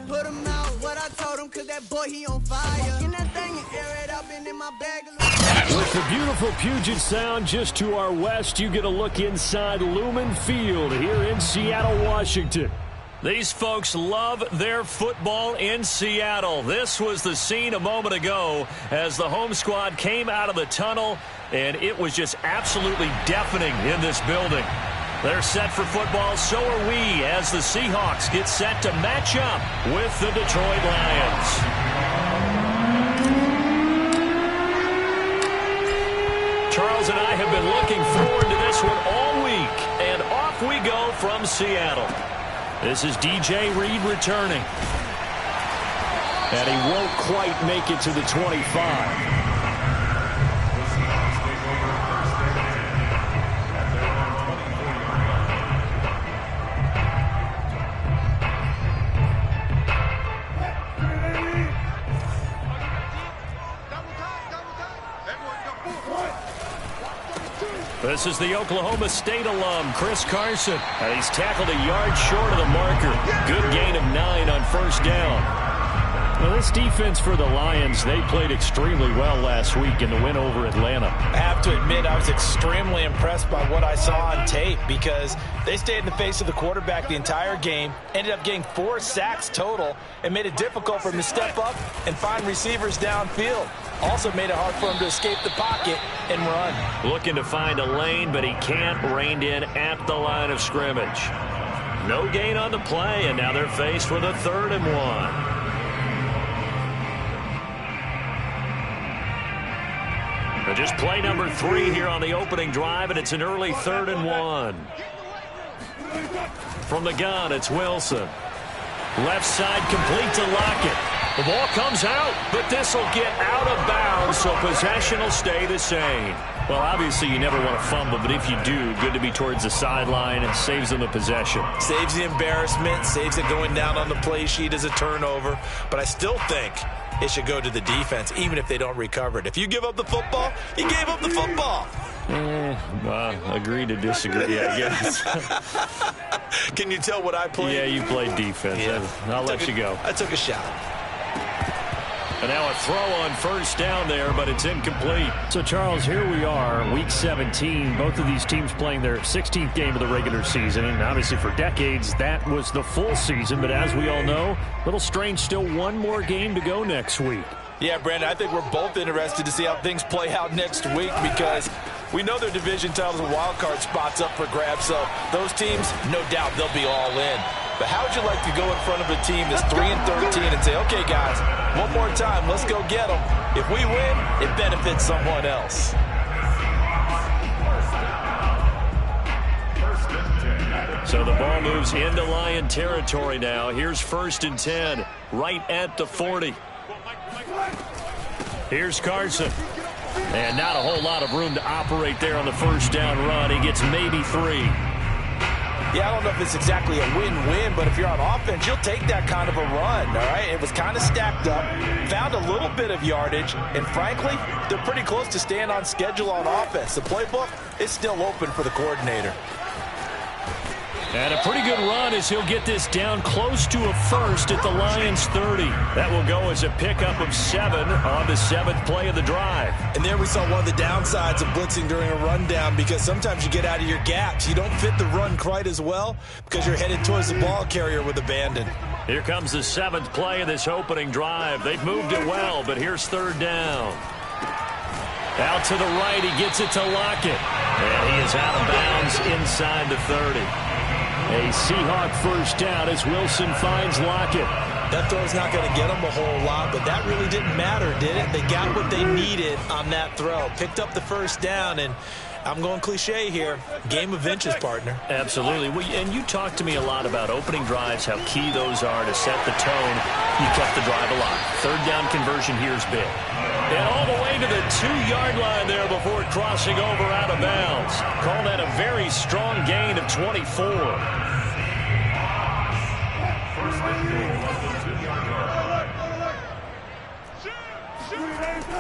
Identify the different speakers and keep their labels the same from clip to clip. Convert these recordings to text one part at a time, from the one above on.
Speaker 1: Put him out, what I told him, cause that boy, he on fire. In that thing and air it up and in my bag.
Speaker 2: With the beautiful Puget Sound just to our west, you get a look inside Lumen Field here in Seattle, Washington. These folks love their football in Seattle. This was the scene a moment ago as the home squad came out of the tunnel, and it was just absolutely deafening in this building. They're set for football, so are we, as the Seahawks get set to match up with the Detroit Lions. Charles and I have been looking forward to this one all week, and off we go from Seattle. This is DJ Reed returning. And he won't quite make it to the 25. This is the Oklahoma State alum, Chris Carson. And he's tackled a yard short of the marker. Good gain of 9 on first down. Well, this defense for the Lions, they played extremely well last week in the win over Atlanta.
Speaker 3: I have to admit, I was extremely impressed by what I saw on tape because they stayed in the face of the quarterback the entire game, ended up getting 4 sacks total, and made it difficult for him to step up and find receivers downfield. Also made it hard for him to escape the pocket and run.
Speaker 2: Looking to find a lane, but he can't. Reined in at the line of scrimmage. No gain on the play, and now they're faced with a 3rd and 1. Just play number 3 here on the opening drive, and it's an early 3rd and 1. From the gun, it's Wilson. Left side complete to Lockett. The ball comes out, but this will get out of bounds, so possession will stay the same. Well, obviously you never want to fumble, but if you do, good to be towards the sideline. It saves them the possession.
Speaker 3: Saves the embarrassment, saves it going down on the play sheet as a turnover. But I still think it should go to the defense, even if they don't recover it. If you give up the football, you gave up the football.
Speaker 2: Agree to disagree, I guess.
Speaker 3: Can you tell what I played?
Speaker 2: Yeah, you played defense. Yeah. I'll let you go.
Speaker 3: I took a shot.
Speaker 2: And now a throw on first down there, but it's incomplete. So, Charles, here we are, Week 17. Both of these teams playing their 16th game of the regular season. And obviously for decades, that was the full season. But as we all know, a little strange, still one more game to go next week.
Speaker 3: Yeah, Brandon, I think we're both interested to see how things play out next week because we know their division titles and wild card spots up for grabs. So those teams, no doubt, they'll be all in. But how would you like to go in front of a team that's 3-13 and say, okay, guys, one more time, let's go get them. If we win, it benefits someone else.
Speaker 2: So the ball moves into Lion territory now. Here's 1st and 10, right at the 40. Here's Carson. And not a whole lot of room to operate there on the first down run. He gets maybe 3.
Speaker 3: Yeah, I don't know if it's exactly a win-win, but if you're on offense, you'll take that kind of a run, all right? It was kind of stacked up, found a little bit of yardage, and frankly, they're pretty close to staying on schedule on offense. The playbook is still open for the coordinator.
Speaker 2: And a pretty good run as he'll get this down close to a first at the Lions 30. That will go as a pickup of 7 on the 7th play of the drive.
Speaker 3: And there we saw one of the downsides of blitzing during a rundown because sometimes you get out of your gaps. You don't fit the run quite as well because you're headed towards the ball carrier with abandon.
Speaker 2: Here comes the 7th play of this opening drive. They've moved it well, but here's 3rd down. Out to the right, he gets it to Lockett. And he is out of bounds inside the 30. A Seahawk first down as Wilson finds Lockett.
Speaker 3: That throw's not going to get them a whole lot, but that really didn't matter, did it? They got what they needed on that throw. Picked up the first down, and I'm going cliche here. Game of inches, partner.
Speaker 2: Absolutely. And you talked to me a lot about opening drives, how key those are to set the tone. You kept the drive alive. 3rd down conversion here is big. And all the way to the 2-yard line there before crossing over out of bounds. Call that a very strong gain of 24.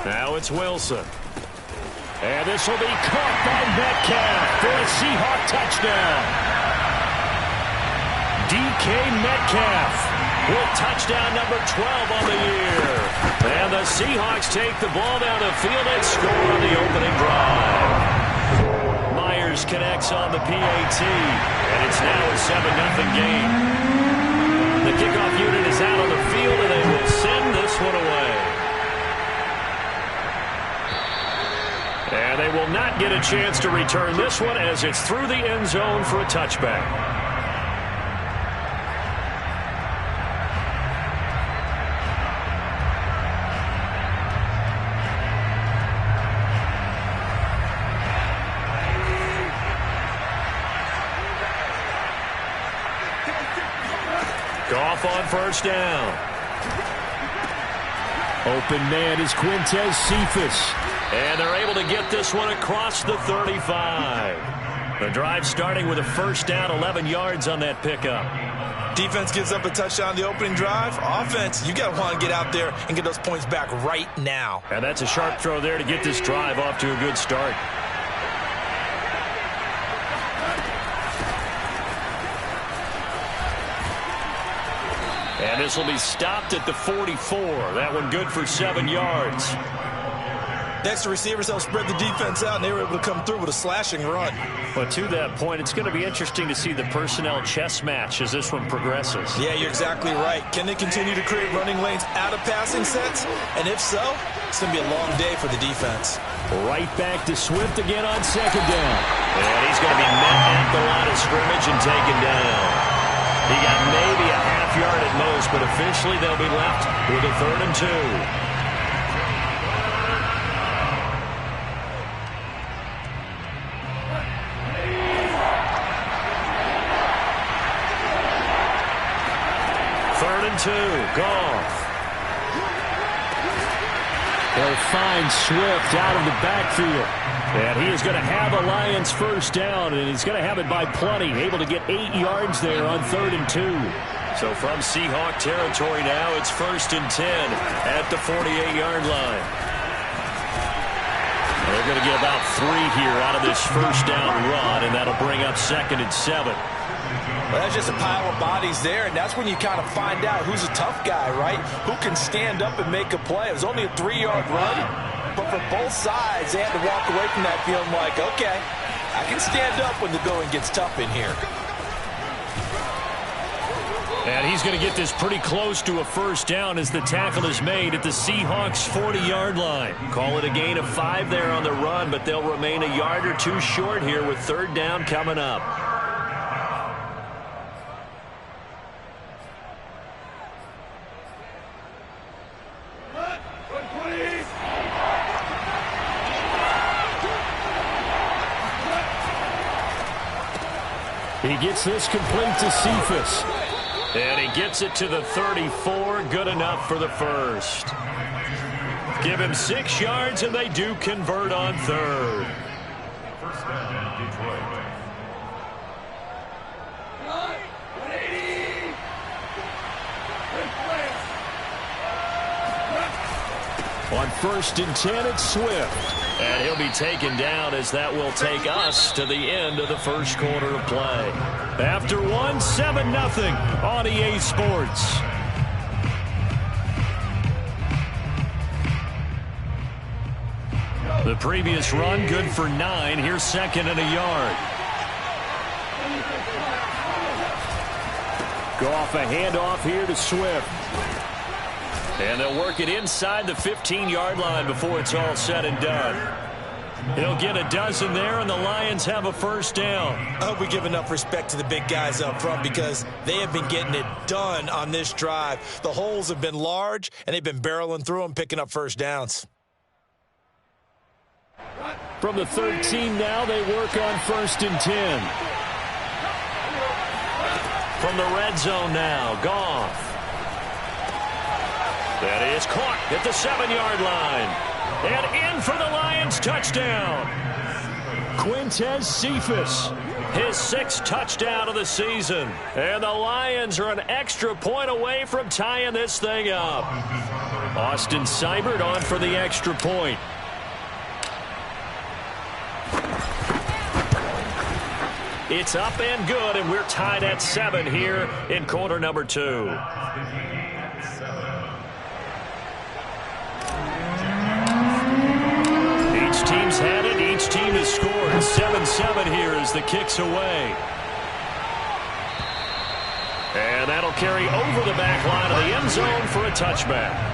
Speaker 2: Now it's Wilson. And this will be caught by Metcalf for a Seahawk touchdown. DK Metcalf with touchdown number 12 on the year. And the Seahawks take the ball down the field and score on the opening drive. Myers connects on the PAT, and it's now a 7-0 game. The kickoff unit is out on the field, and they will send this one away. And they will not get a chance to return this one as it's through the end zone for a touchback. Goff on first down. Open man is Quintez Cephas. And they're able to get this one across the 35. The drive starting with a first down, 11 yards on that pickup.
Speaker 3: Defense gives up a touchdown on the opening drive. Offense, you got to want to get out there and get those points back right now.
Speaker 2: And that's a sharp throw there to get this drive off to a good start. And this will be stopped at the 44. That one good for 7 yards.
Speaker 3: Next, the receivers help spread the defense out, and they were able to come through with a slashing run.
Speaker 2: But to that point, it's going to be interesting to see the personnel chess match as this one progresses.
Speaker 3: Yeah, you're exactly right. Can they continue to create running lanes out of passing sets? And if so, it's going to be a long day for the defense.
Speaker 2: Right back to Swift again on second down. And he's going to be met at the line of scrimmage and taken down. He got maybe a half yard at most, but officially they'll be left with a 3rd and 2. Goff. They'll find Swift out of the backfield. And he is going to have a Lions first down, and he's going to have it by plenty. Able to get 8 yards there on 3rd and 2. So from Seahawk territory now, it's 1st and 10 at the 48-yard line. They're going to get about 3 here out of this first down run, and that'll bring up 2nd and 7.
Speaker 3: Well, that's just a pile of bodies there, and that's when you kind of find out who's a tough guy, right? Who can stand up and make a play. It was only a 3-yard run, but for both sides, they had to walk away from that feeling like, okay, I can stand up when the going gets tough in here.
Speaker 2: And he's going to get this pretty close to a first down as the tackle is made at the Seahawks 40-yard line. Call it a gain of 5 there on the run, but they'll remain a yard or 2 short here with 3rd down coming up. He gets this complete to Cephas. And he gets it to the 34. Good enough for the first. Give him 6 yards, and they do convert on 3rd.
Speaker 4: First down, Detroit.
Speaker 2: On 1st and 10, it's Swift. And he'll be taken down as that will take us to the end of the first quarter of play. After 1, 7-0 on EA Sports. The previous run good for 9. Here's 2nd and a yard. Goff a handoff here to Swift. And they'll work it inside the 15-yard line before it's all said and done. He'll get a dozen there, and the Lions have a first down.
Speaker 3: I hope we give enough respect to the big guys up front because they have been getting it done on this drive. The holes have been large, and they've been barreling through them, picking up first downs.
Speaker 2: From the 13 now, they work on 1st and 10. From the red zone now, Goff. That is caught at the 7-yard line. And in for the Lions touchdown. Quintez Cephas, his 6th touchdown of the season. And the Lions are an extra point away from tying this thing up. Austin Seibert on for the extra point. It's up and good, and we're tied at 7 here in quarter number 2. Each team's had it. Each team has scored. 7-7 here as the kick's away. And that'll carry over the back line of the end zone for a touchback.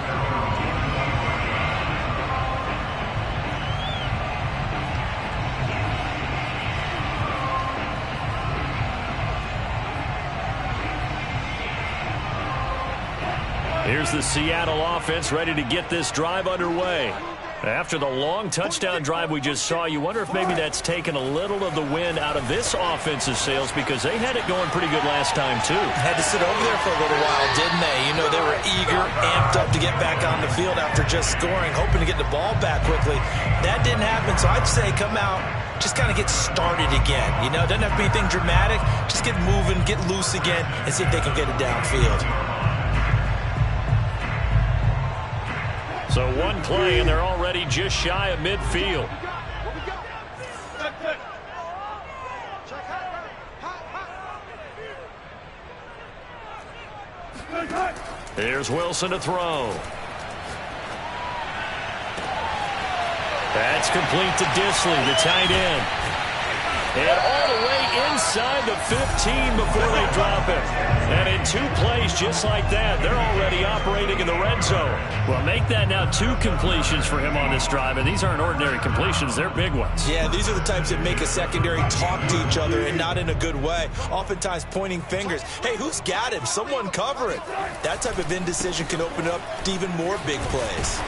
Speaker 2: Here's the Seattle offense ready to get this drive underway. After the long touchdown drive we just saw, you wonder if maybe that's taken a little of the wind out of this offense's sails, because they had it going pretty good last time, too.
Speaker 3: Had to sit over there for a little while, didn't they? You know, they were eager, amped up to get back on the field after just scoring, hoping to get the ball back quickly. That didn't happen, so I'd say come out, just kind of get started again. You know, it doesn't have to be anything dramatic. Just get moving, get loose again, and see if they can get it downfield.
Speaker 2: So one play, and they're already just shy of midfield. Here's Wilson to throw. That's complete to Disley, the tight end. And all the way inside the 15 before they drop it. And in 2 plays just like that, they're already operating in the red zone. Well, make that now 2 completions for him on this drive, and these aren't ordinary completions. They're big ones.
Speaker 3: Yeah, these are the types that make a secondary talk to each other, and not in a good way. Oftentimes pointing fingers. Hey, who's got him? Someone cover it. That type of indecision can open up to even more big plays.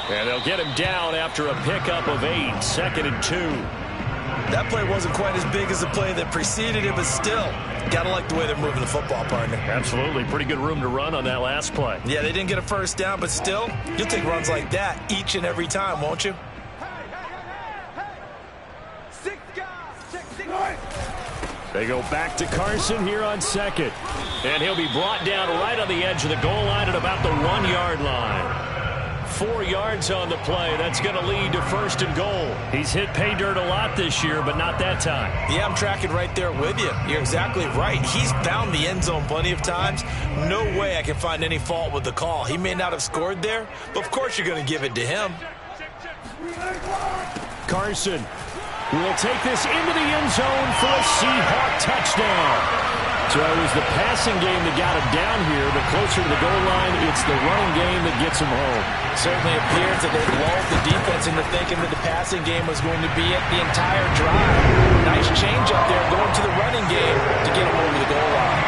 Speaker 2: And they'll get him down after a pickup of 8, 2nd and 2.
Speaker 3: That play wasn't quite as big as the play that preceded it, but still, gotta like the way they're moving the football, partner.
Speaker 2: Absolutely. Pretty good room to run on that last play.
Speaker 3: Yeah, they didn't get a first down, but still, you'll take runs like that each and every time, won't you?
Speaker 2: They go back to Carson here on 2nd. And he'll be brought down right on the edge of the goal line at about the 1-yard line. 4 yards on the play. That's going to lead to 1st and goal. He's hit pay dirt a lot this year, but not that time.
Speaker 3: Yeah, I'm tracking right there with you. You're exactly right. He's found the end zone plenty of times. No way I can find any fault with the call. He may not have scored there, but of course you're going to give it to him.
Speaker 2: Carson will take this into the end zone for a Seahawk touchdown. So it was the passing game that got him down here, but closer to the goal line, it's the running game that gets him home.
Speaker 3: Certainly appears that they lulled the defense into thinking that the passing game was going to be it the entire drive. Nice change up there going to the running game to get him over the goal line.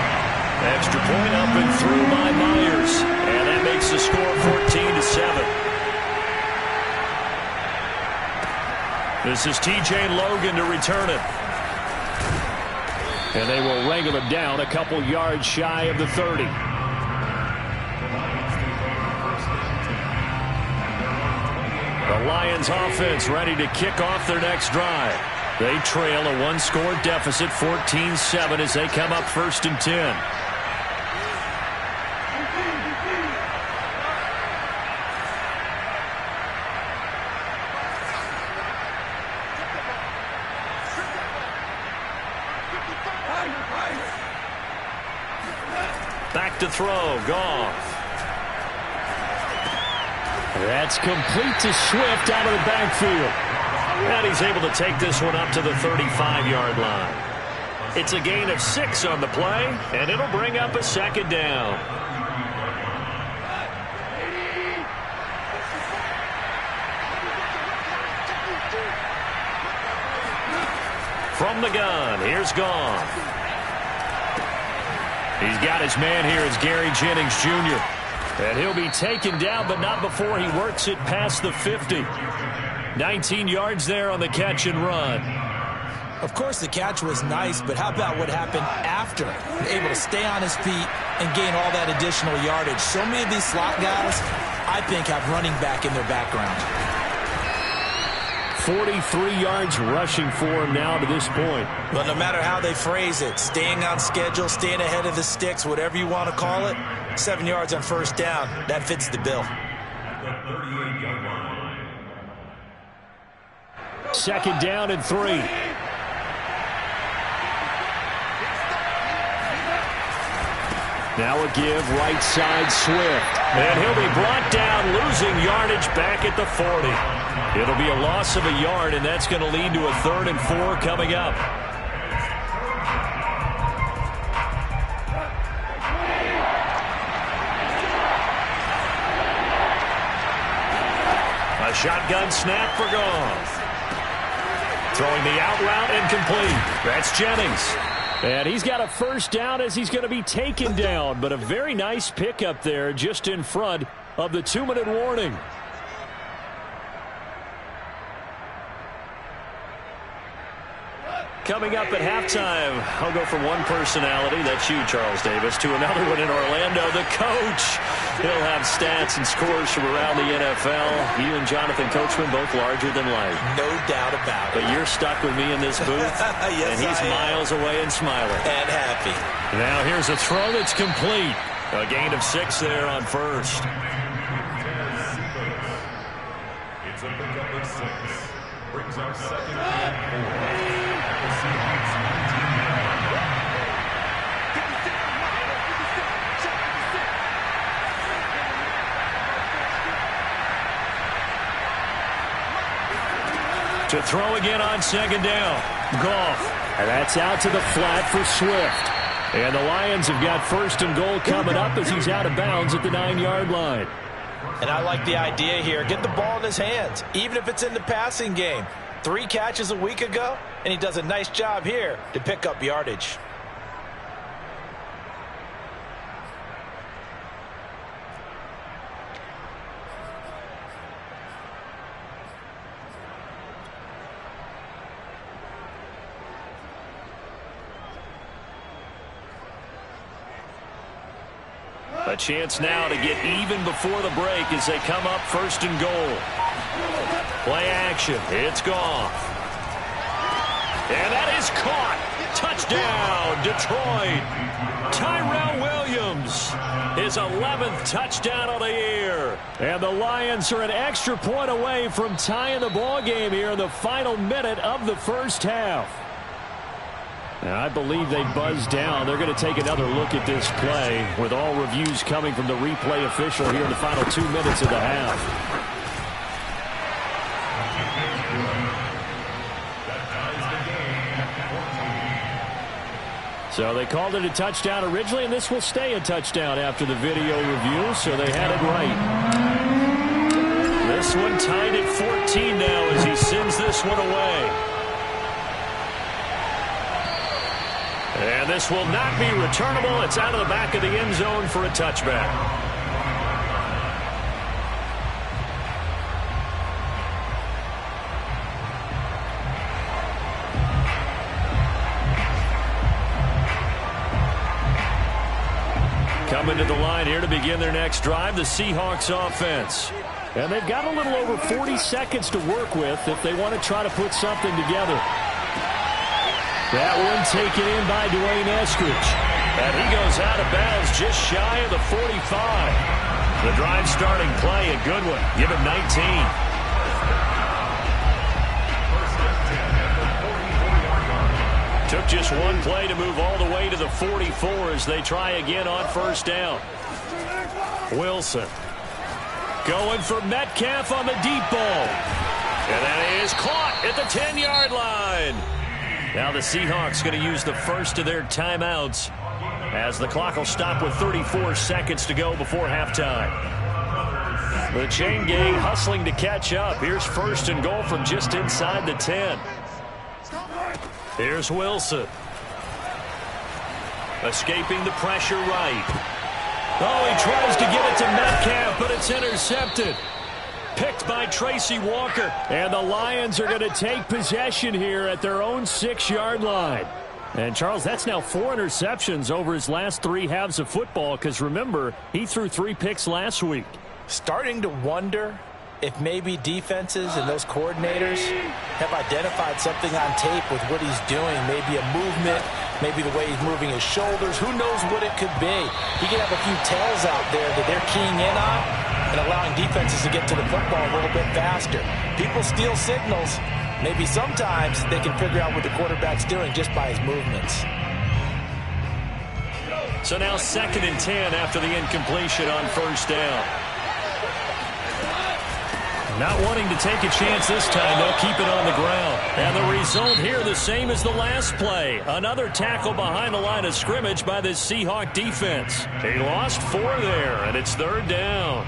Speaker 2: Extra point up and through by Myers. And that makes the score 14-7. This is TJ Logan to return it. And they will wrangle him down a couple yards shy of the 30. The Lions offense ready to kick off their next drive. They trail a 1-score deficit, 14-7, as they come up 1st and 10. Back to throw, Goff. That's complete to Swift out of the backfield. And he's able to take this one up to the 35-yard line. It's a gain of 6 on the play, and it'll bring up a 2nd down. From the gun, here's Goff. He's got his man here. It's Gary Jennings, Jr. And he'll be taken down, but not before he works it past the 50. 19 yards there on the catch and run.
Speaker 3: Of course, the catch was nice, but how about what happened after? Able to stay on his feet and gain all that additional yardage. So many of these slot guys, I think, have running back in their background.
Speaker 2: 43 yards rushing for him now to this point.
Speaker 3: Well, no matter how they phrase it, staying on schedule, staying ahead of the sticks, whatever you want to call it, 7 yards on 1st down, that fits the bill.
Speaker 2: 2nd down and 3. Now a give right side Swift. And he'll be brought down, losing yardage back at the 40. It'll be a loss of a yard, and that's going to lead to a 3rd and 4 coming up. A shotgun snap for Goff. Throwing the out route incomplete. That's Jennings. And he's got a first down as he's going to be taken down. But a very nice pickup there just in front of the 2-minute warning. Coming up at halftime, I'll go from one personality, that's you, Charles Davis, to another one in Orlando, the coach. He'll have stats and scores from around the NFL. You and Jonathan Coachman, both larger than life.
Speaker 3: No doubt about it.
Speaker 2: But you're stuck with me in this booth,
Speaker 3: yes,
Speaker 2: and he's miles away and smiling.
Speaker 3: And happy.
Speaker 2: Now here's a throw that's complete. A gain of 6 there on first.
Speaker 4: It's a pickup of 6. Brings our second and 4. The Seahawks 19-yard line.
Speaker 2: To throw again on second down. Goff. And that's out to the flat for Swift. And the Lions have got 1st and goal coming up as he's out of bounds at the 9-yard line.
Speaker 3: And I like the idea here. Get the ball in his hands, even if it's in the passing game. 3 catches a week ago, and he does a nice job here to pick up yardage.
Speaker 2: A chance now to get even before the break as they come up 1st and goal. Play action. It's Goff. And that is caught. Touchdown, Detroit. Tyrell Williams, his 11th touchdown of the year. And the Lions are an extra point away from tying the ball game here in the final minute of the first half. Now, I believe they buzzed down. They're going to take another look at this play with all reviews coming from the replay official here in the final 2 minutes of the half. So they called it a touchdown originally, and this will stay a touchdown after the video review, so they had it right. This one tied at 14 now as he sends this one away. And this will not be returnable. It's out of the back of the end zone for a touchback. Coming to the line here to begin their next drive, the Seahawks offense. And they've got a little over 40 seconds to work with if they want to try to put something together. That one taken in by Dwayne Eskridge. And he goes out of bounds just shy of the 45. The drive starting play, a good one. Give him 19. Took just one play to move all the way to the 44 as they try again on first down. Wilson going for Metcalf on the deep ball. And that is caught at the 10-yard line. Now the Seahawks going to use the first of their timeouts as the clock will stop with 34 seconds to go before halftime. The chain gang hustling to catch up. Here's first and goal from just inside the 10. Here's Wilson. Escaping the pressure right. Oh, he tries to get it to Metcalf, but it's intercepted. Picked by Tracy Walker. And the Lions are going to take possession here at their own 6-yard line. And, Charles, that's now 4 interceptions over his last 3 halves of football because, remember, he threw 3 picks last week.
Speaker 3: Starting to wonder if maybe defenses and those coordinators have identified something on tape with what he's doing. Maybe a movement, maybe the way he's moving his shoulders. Who knows what it could be? He could have a few tells out there that they're keying in on and allowing defenses to get to the football a little bit faster. People steal signals. Maybe sometimes they can figure out what the quarterback's doing just by his movements.
Speaker 2: So now 2nd and 10 after the incompletion on first down. Not wanting to take a chance this time, they'll keep it on the ground. And the result here the same as the last play. Another tackle behind the line of scrimmage by the Seahawk defense. He lost 4 there, and it's 3rd down.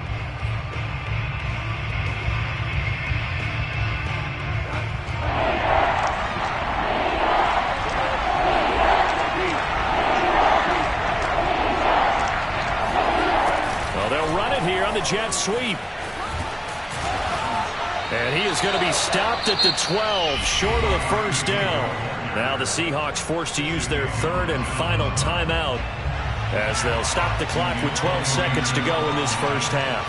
Speaker 2: Well, they'll run it here on the jet sweep. And he is going to be stopped at the 12, short of the first down. Now the Seahawks forced to use their 3rd and final timeout as they'll stop the clock with 12 seconds to go in this first half.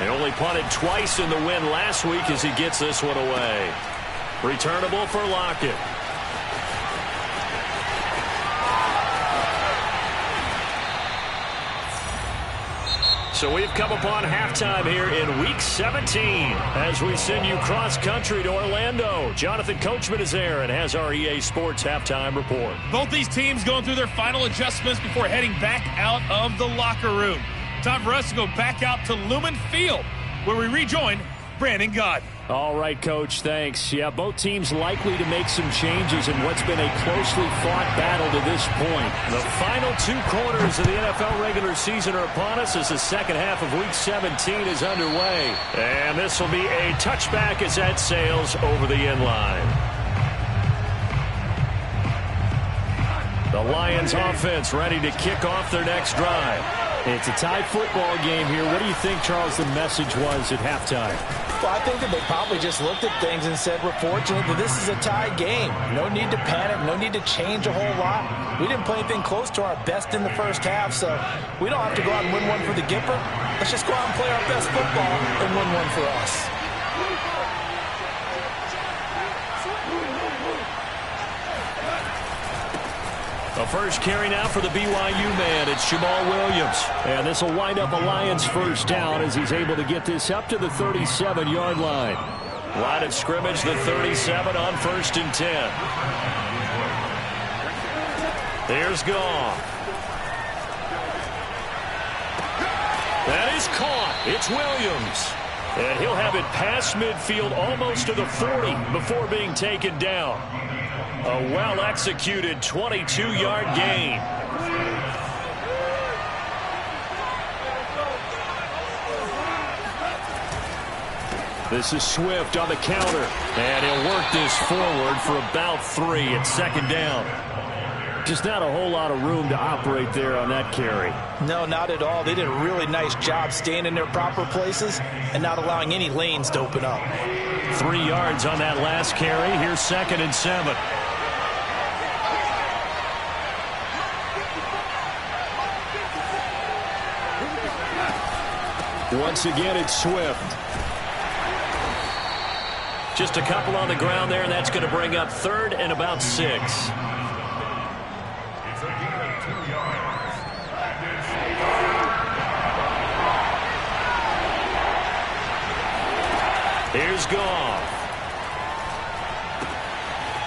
Speaker 2: They only punted twice in the win last week as he gets this one away. Returnable for Lockett. So we've come upon halftime here in Week 17 as we send you cross-country to Orlando. Jonathan Coachman is there and has our EA Sports halftime report.
Speaker 5: Both these teams going through their final adjustments before heading back out of the locker room. Time for us to go back out to Lumen Field, where we rejoin Brandon Gott.
Speaker 2: All right, Coach, thanks. Yeah, both teams likely to make some changes in what's been a closely fought battle to this point. The final 2 quarters of the NFL regular season are upon us as the second half of Week 17 is underway. And this will be a touchback as that sails over the end line. The Lions offense ready to kick off their next drive. It's a tie football game here. What do you think, Charles, the message was at halftime?
Speaker 3: Well, I think that they probably just looked at things and said, we're fortunate that this is a tie game. No need to panic, no need to change a whole lot. We didn't play anything close to our best in the first half, so we don't have to go out and win one for the Gipper. Let's just go out and play our best football and win one for us.
Speaker 2: The first carry now for the BYU man. It's Jamal Williams. And this will wind up a Lions first down as he's able to get this up to the 37-yard line. Line of scrimmage, the 37 on 1st and 10. Here's Goff. That is caught. It's Williams. And he'll have it past midfield almost to the 40 before being taken down. A well-executed 22-yard gain. This is Swift on the counter. And he'll work this forward for about 3 at 2nd down. Just not a whole lot of room to operate there on that carry.
Speaker 3: No, not at all. They did a really nice job staying in their proper places and not allowing any lanes to open up.
Speaker 2: 3 yards on that last carry. Here's 2nd and 7. Once again, it's Swift. Just a couple on the ground there, and that's going to bring up 3rd and about 6.
Speaker 4: It's a gain of 2 yards.
Speaker 2: Here's Goff.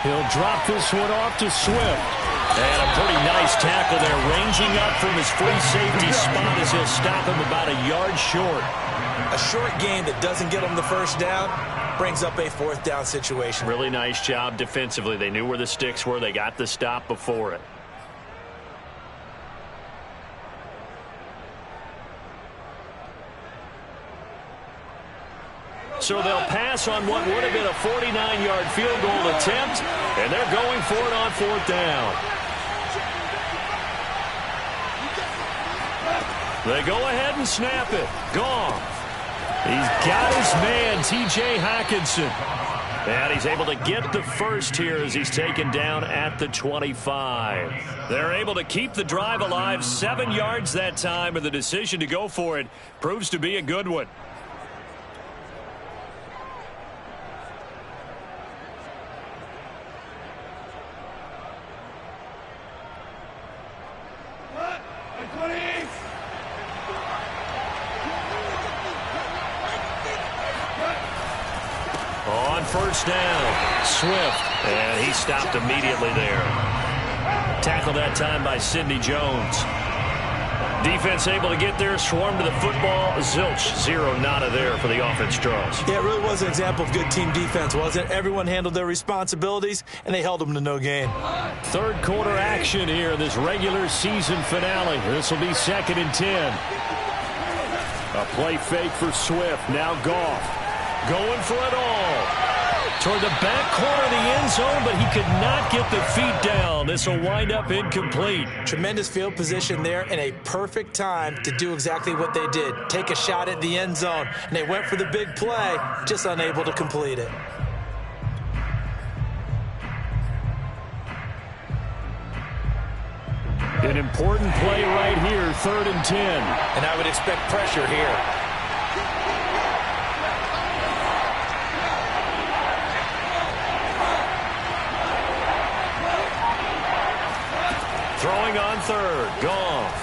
Speaker 2: He'll drop this one off to Swift. And a pretty nice tackle there, ranging up from his free safety spot as he'll stop him about a yard short.
Speaker 3: A short gain that doesn't get him the first down brings up a 4th down situation.
Speaker 2: Really nice job defensively. They knew where the sticks were. They got the stop before it. So they'll pass on what would have been a 49-yard field goal attempt, and they're going for it on 4th down. They go ahead and snap it. Goff. He's got his man, T.J. Hockenson. And he's able to get the first here as he's taken down at the 25. They're able to keep the drive alive, 7 yards that time, and the decision to go for it proves to be a good one. first down. Swift, and he stopped immediately there. Tackled that time by Sidney Jones. Defense able to get there, swarm to the football. Zilch, zero, nada there for the offense draws.
Speaker 3: Yeah, it really was an example of good team defense, wasn't it? Everyone handled their responsibilities, and they held them to no gain.
Speaker 2: Third quarter action here in this regular season finale. This will be 2nd and 10. A play fake for Swift. Now Goff going for it all. Toward the back corner of the end zone, but he could not get the feet down. This will wind up incomplete.
Speaker 3: Tremendous field position there and a perfect time to do exactly what they did. Take a shot at the end zone, and they went for the big play, just unable to complete it.
Speaker 2: An important play right here, 3rd and 10.
Speaker 3: And I would expect pressure here.
Speaker 2: Throwing on 3rd, Goff.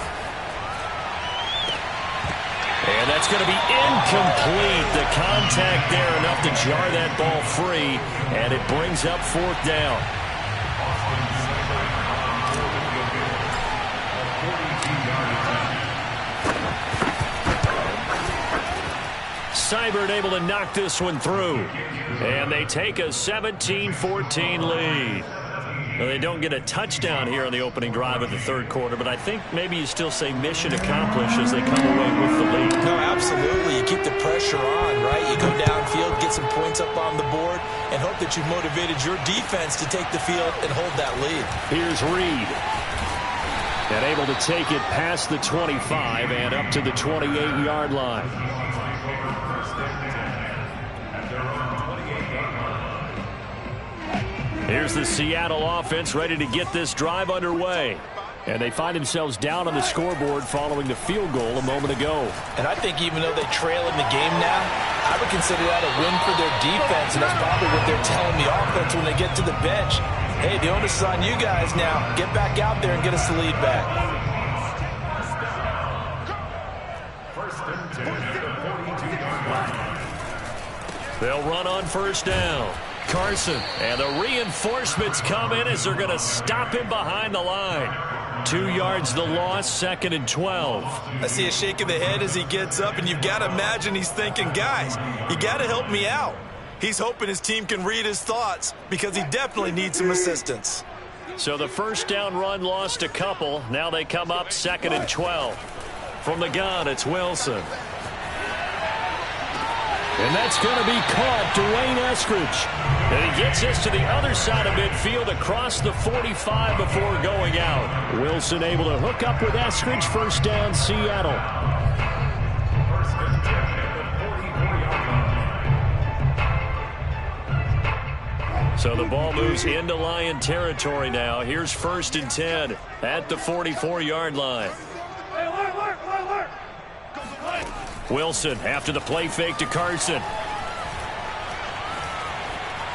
Speaker 2: And that's going to be incomplete. The contact there enough to jar that ball free, and it brings up 4th down. Seibert able to knock this one through. And they take a 17-14 lead. Well, they don't get a touchdown here on the opening drive of the 3rd quarter, but I think maybe you still say mission accomplished as they come away with the lead.
Speaker 3: No, absolutely. You keep the pressure on, right? You go downfield, get some points up on the board, and hope that you've motivated your defense to take the field and hold that lead.
Speaker 2: Here's Reed. And able to take it past the 25 and up to the 28-yard line. Here's the Seattle offense ready to get this drive underway. And they find themselves down on the scoreboard following the field goal a moment ago.
Speaker 3: And I think even though they trail in the game now, I would consider that a win for their defense, and that's probably what they're telling the offense when they get to the bench. Hey, the onus is on you guys now. Get back out there and get us the lead back.
Speaker 2: They'll run on first down. Carson, and the reinforcements come in as they're going to stop him behind the line. 2 yards the loss, 2nd and 12.
Speaker 3: I see a shake of the head as he gets up, and you've got to imagine he's thinking, guys, you got to help me out. He's hoping his team can read his thoughts because he definitely needs some assistance.
Speaker 2: So the first down run lost a couple. Now they come up 2nd and 12. From the gun, it's Wilson. And that's going to be caught, Dwayne Eskridge. And he gets this to the other side of midfield across the 45 before going out. Wilson able to hook up with Eskridge. First down, Seattle. So the ball moves into Lion territory now. Here's 1st and 10 at the 44-yard line. Wilson after the play fake to Carson.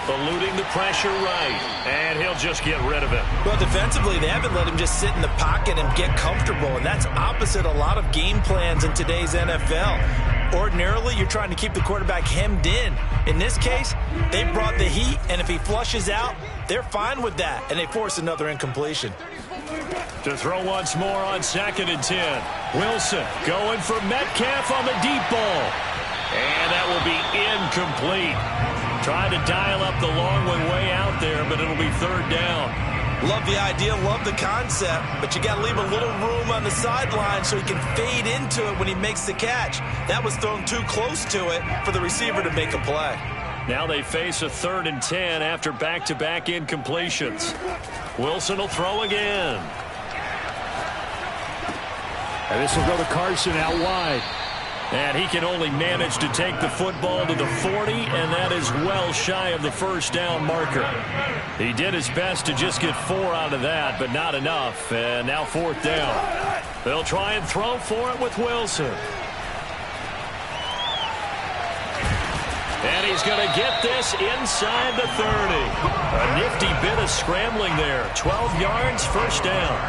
Speaker 2: Eluding the pressure right, and he'll just get rid of it.
Speaker 3: Well, defensively, they haven't let him just sit in the pocket and get comfortable, and that's opposite a lot of game plans in today's NFL. Ordinarily, you're trying to keep the quarterback hemmed in. In this case, they brought the heat, and if he flushes out, they're fine with that, and they force another incompletion.
Speaker 2: To throw once more on 2nd and 10. Wilson going for Metcalf on the deep ball. And that will be incomplete. Tried to dial up the long one way out there, but it'll be 3rd down.
Speaker 3: Love the idea, love the concept, but you got to leave a little room on the sideline so he can fade into it when he makes the catch. That was thrown too close to it for the receiver to make a play.
Speaker 2: Now they face a 3rd and 10 after back-to-back incompletions. Wilson will throw again. And this will go to Carson out wide. And he can only manage to take the football to the 40, and that is well shy of the first down marker. He did his best to just get 4 out of that, but not enough. And now 4th down. They'll try and throw for it with Wilson. And he's going to get this inside the 30. A nifty bit of scrambling there. 12 yards, first down.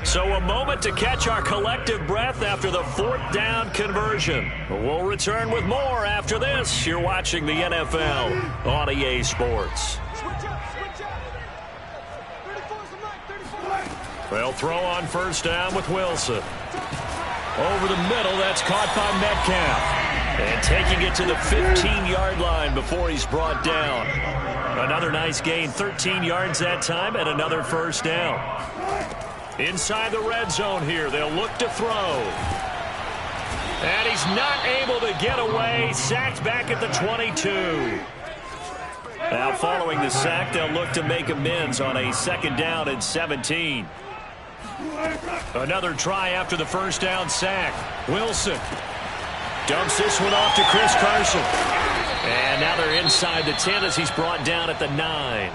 Speaker 2: So a moment to catch our collective breath after the 4th down conversion. We'll return with more after this. You're watching the NFL on EA Sports. They'll throw on 1st down with Wilson. Over the middle, that's caught by Metcalf. And taking it to the 15-yard line before he's brought down. Another nice gain, 13 yards that time, and another 1st down. Inside the red zone here, they'll look to throw. And he's not able to get away. Sacked back at the 22. Now following the sack, they'll look to make amends on a 2nd down and 17. Another try after the 1st down sack. Wilson dumps this one off to Chris Carson. And now they're inside the 10 as he's brought down at the 9.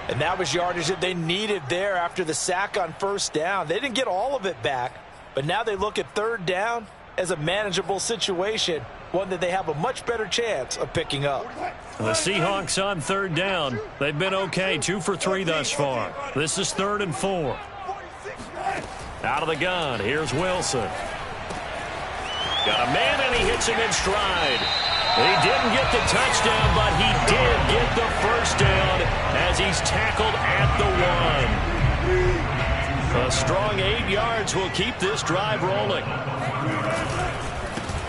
Speaker 3: And that was yardage that they needed there after the sack on 1st down. They didn't get all of it back, but now they look at 3rd down as a manageable situation, one that they have a much better chance of picking up.
Speaker 2: The Seahawks on 3rd down. They've been okay, 2 for 3 thus far. This is 3rd and 4. Out of the gun, here's Wilson. Got a man and he hits him in stride. He didn't get the touchdown, but he did get the 1st down as he's tackled at the 1. A strong 8 yards will keep this drive rolling.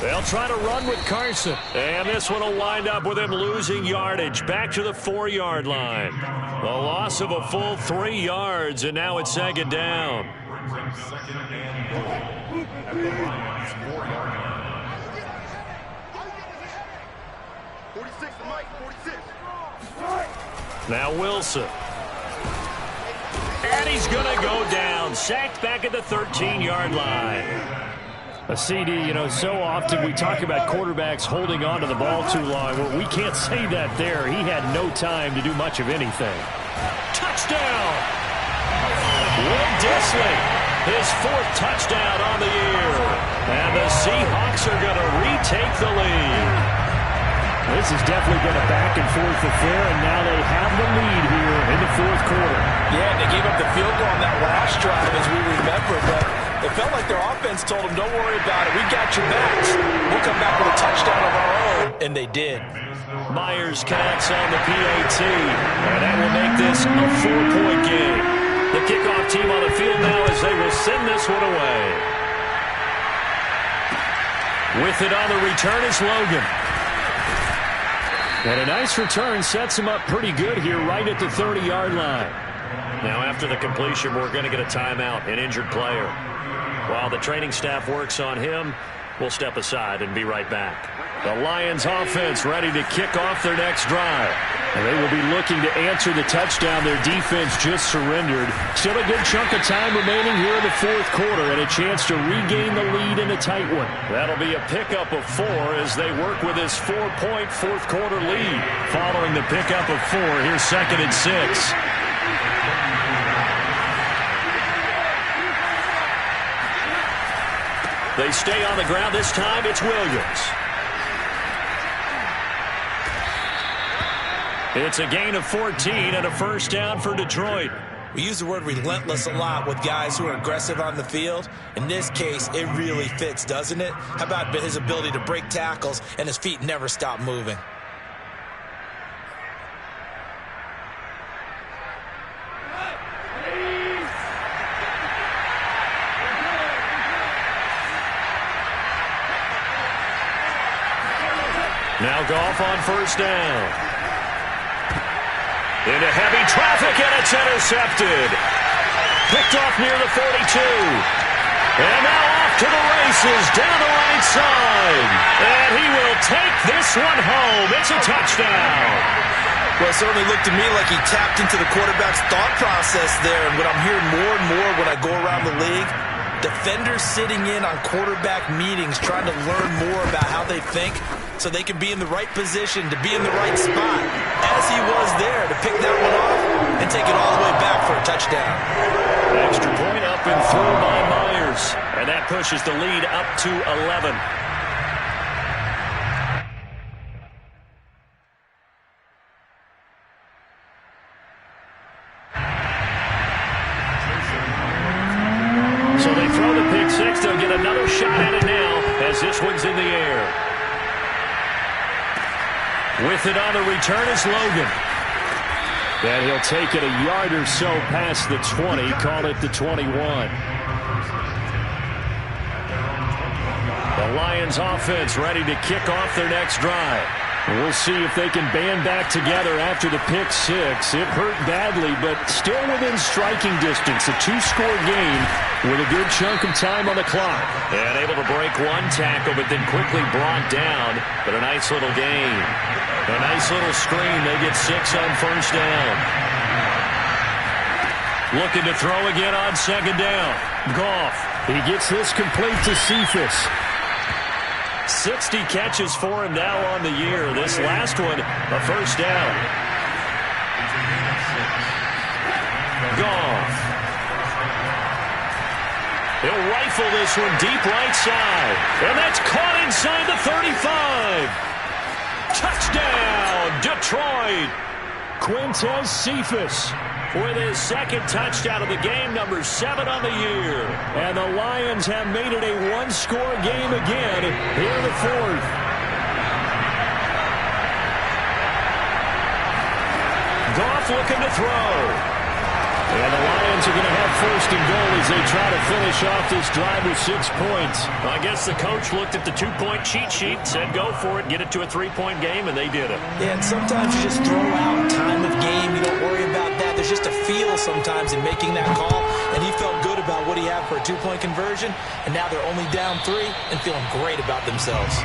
Speaker 2: They'll try to run with Carson. And this one will wind up with him losing yardage back to the 4-yard line. A loss of a full 3 yards, and now it's 2nd down. Now Wilson. And he's going to go down. Sacked back at the 13-yard line. A CD, you know, so often we talk about quarterbacks holding on to the ball too long. Well, we can't say that there. He had no time to do much of anything. Touchdown! Will Dissly, his 4th touchdown on the year. And the Seahawks are going to retake the lead. This has definitely been a back-and-forth affair, and now they have the lead here in the 4th quarter.
Speaker 3: Yeah, and they gave up the field goal on that last drive, as we remember, but it felt like their offense told them, don't worry about it. We got your backs. We'll come back with a touchdown of our own, and they did.
Speaker 2: Myers connects on the PAT, and that will make this a 4-point game. The kickoff team on the field now as they will send this one away. With it on the return is Logan. And a nice return sets him up pretty good here right at the 30-yard line. Now after the completion, we're going to get a timeout, an injured player. While the training staff works on him, we'll step aside and be right back. The Lions offense ready to kick off their next drive. And they will be looking to answer the touchdown their defense just surrendered. Still a good chunk of time remaining here in the 4th quarter and a chance to regain the lead in a tight one. That'll be a pickup of 4 as they work with this 4-point 4th quarter lead. Following the pickup of 4, here's 2nd and 6. They stay on the ground. This time it's Williams. It's a gain of 14 and a 1st down for Detroit.
Speaker 3: We use the word relentless a lot with guys who are aggressive on the field. In this case, it really fits, doesn't it? How about his ability to break tackles and his feet never stop moving?
Speaker 2: Now Goff on 1st down. Into heavy traffic, and it's intercepted. Picked off near the 42. And now off to the races down the right side. And he will take this one home. It's a touchdown.
Speaker 3: Well, it certainly looked to me like he tapped into the quarterback's thought process there. And what I'm hearing more and more when I go around the league, defenders sitting in on quarterback meetings trying to learn more about how they think so they can be in the right position to be in the right spot, as he was there to pick that one off and take it all the way back for a touchdown.
Speaker 2: Extra point up and through by Myers. And that pushes the lead up to 11. With it on the return is Logan. And he'll take it a yard or so past the 20, call it the 21. The Lions offense ready to kick off their next drive. We'll see if they can band back together after the pick six. It hurt badly, but still within striking distance. A two-score game with a good chunk of time on the clock. And able to break one tackle, but then quickly brought down. But a nice little gain. A nice little screen. They get 6 on first down. Looking to throw again on second down. Goff. He gets this complete to Cephas. 60 catches for him now on the year. This last one, a first down. Goff. He'll rifle this one deep right side. And that's caught inside the 35. Touchdown, Detroit. Quintez Cephas with his second touchdown of the game, number 7 on the year. And the Lions have made it a one-score game again here in the fourth. Goff looking to throw. And the Lions are going to have first and goal as they try to finish off this drive with 6 points.
Speaker 6: Well, I guess the coach looked at the 2-point cheat sheet, said go for it, get it to a 3-point game, and they did it.
Speaker 7: Yeah, and sometimes you just throw out time of game. You don't worry about that. There's just a feel sometimes in making that call, and he felt good about what he had for a 2-point conversion, and now they're only down 3 and feeling great about themselves.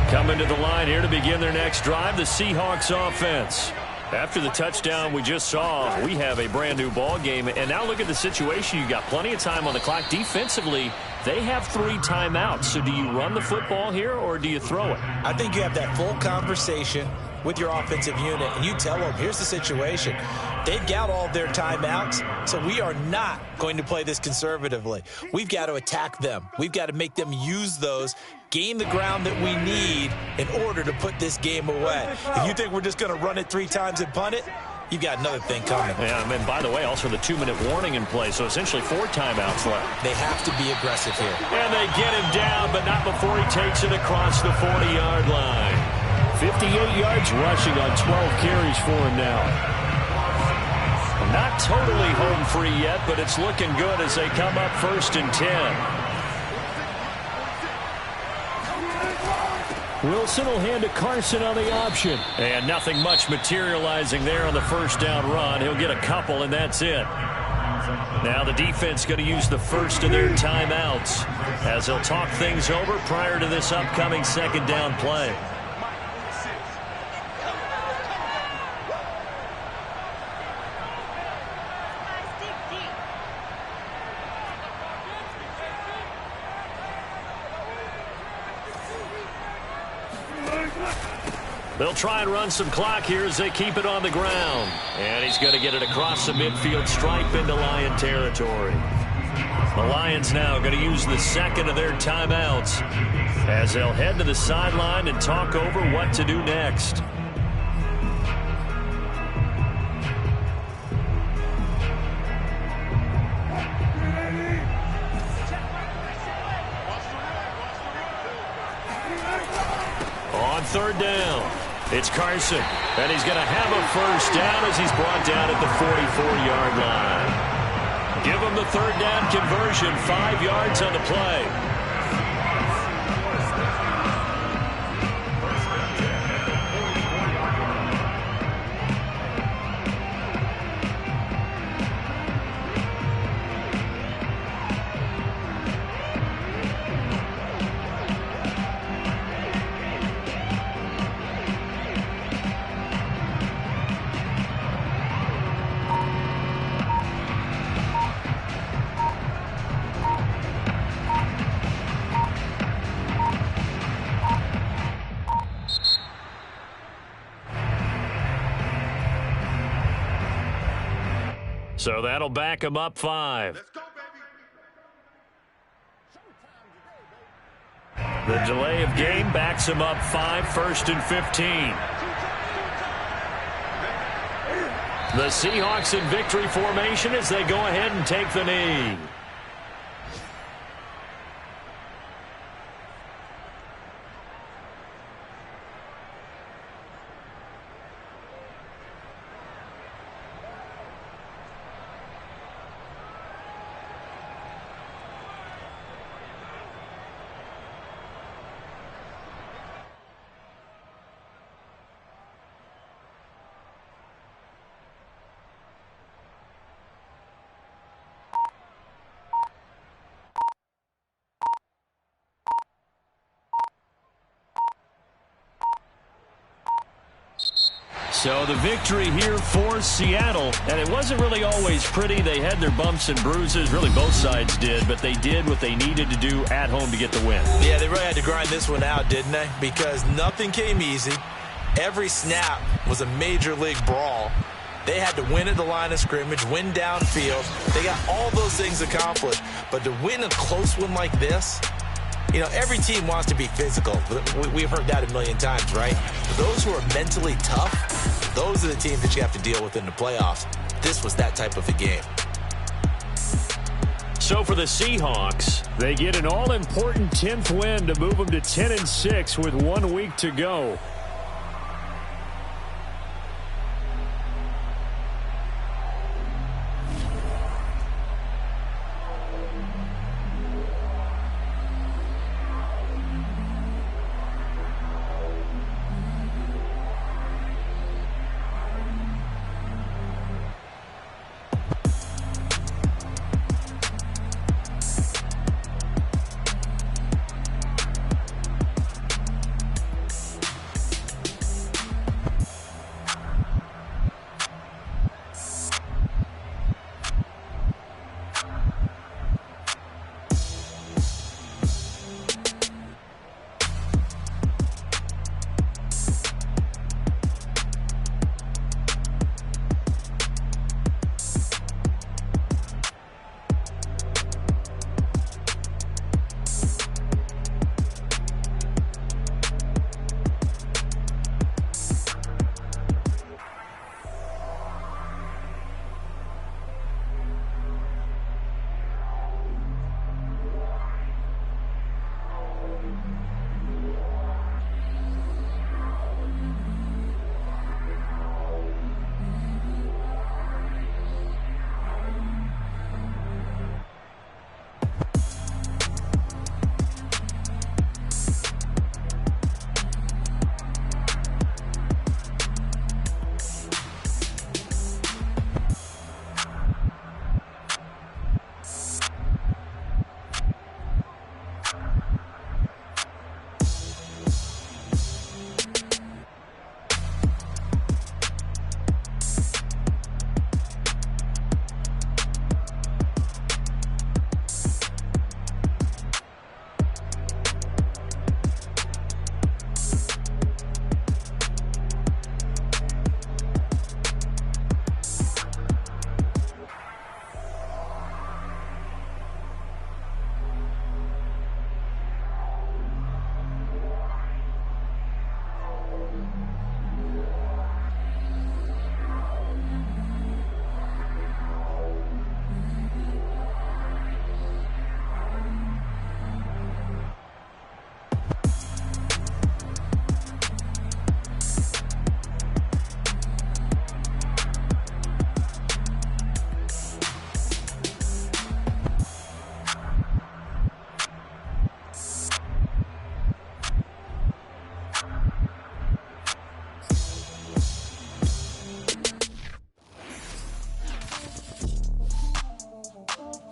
Speaker 2: Coming to the line here to begin their next drive, the Seahawks offense. After the touchdown we just saw, we have a brand new ball game. And now look at the situation. You've got plenty of time on the clock. Defensively, they have 3 timeouts. So do you run the football here or do you throw it?
Speaker 7: I think you have that full conversation with your offensive unit, and you tell them, here's the situation. They've got all their timeouts, so we are not going to play this conservatively. We've got to attack them. We've got to make them use those, gain the ground that we need in order to put this game away. If you think we're just going to run it 3 times and punt it, you've got another thing coming.
Speaker 2: Yeah, and by the way, also the 2-minute warning in play, so essentially 4 timeouts left.
Speaker 7: They have to be aggressive here.
Speaker 2: And they get him down, but not before he takes it across the 40-yard line. 58 yards rushing on 12 carries for him now. Not totally home free yet, but it's looking good as they come up 1st and 10. Wilson will hand to Carson on the option. And nothing much materializing there on the first down run. He'll get a couple, and that's it. Now the defense going to use the first of their timeouts as they'll talk things over prior to this upcoming second down play. They'll try and run some clock here as they keep it on the ground. And he's going to get it across the midfield stripe into Lion territory. The Lions now going to use the second of their timeouts as they'll head to the sideline and talk over what to do next. On 3rd down. It's Carson, and he's going to have a first down as he's brought down at the 44-yard line. Give him the 3rd down conversion, 5 yards on the play. So that'll back him up 5.
Speaker 4: Let's go, baby.
Speaker 2: The delay of game backs him up 5, 1st and 15. The Seahawks in victory formation as they go ahead and take the knee. So the victory here for Seattle, and it wasn't really always pretty. They had their bumps and bruises. Really, both sides did, but they did what they needed to do at home to get the win.
Speaker 7: Yeah, they really had to grind this one out, didn't they? Because nothing came easy. Every snap was a major league brawl. They had to win at the line of scrimmage, win downfield. They got all those things accomplished. But to win a close one like this, you know, every team wants to be physical. We've heard that a million times, right? But those who are mentally tough, those are the teams that you have to deal with in the playoffs. This was that type of a game.
Speaker 2: So for the Seahawks, they get an all-important 10th win to move them to 10-6 with 1 week to go.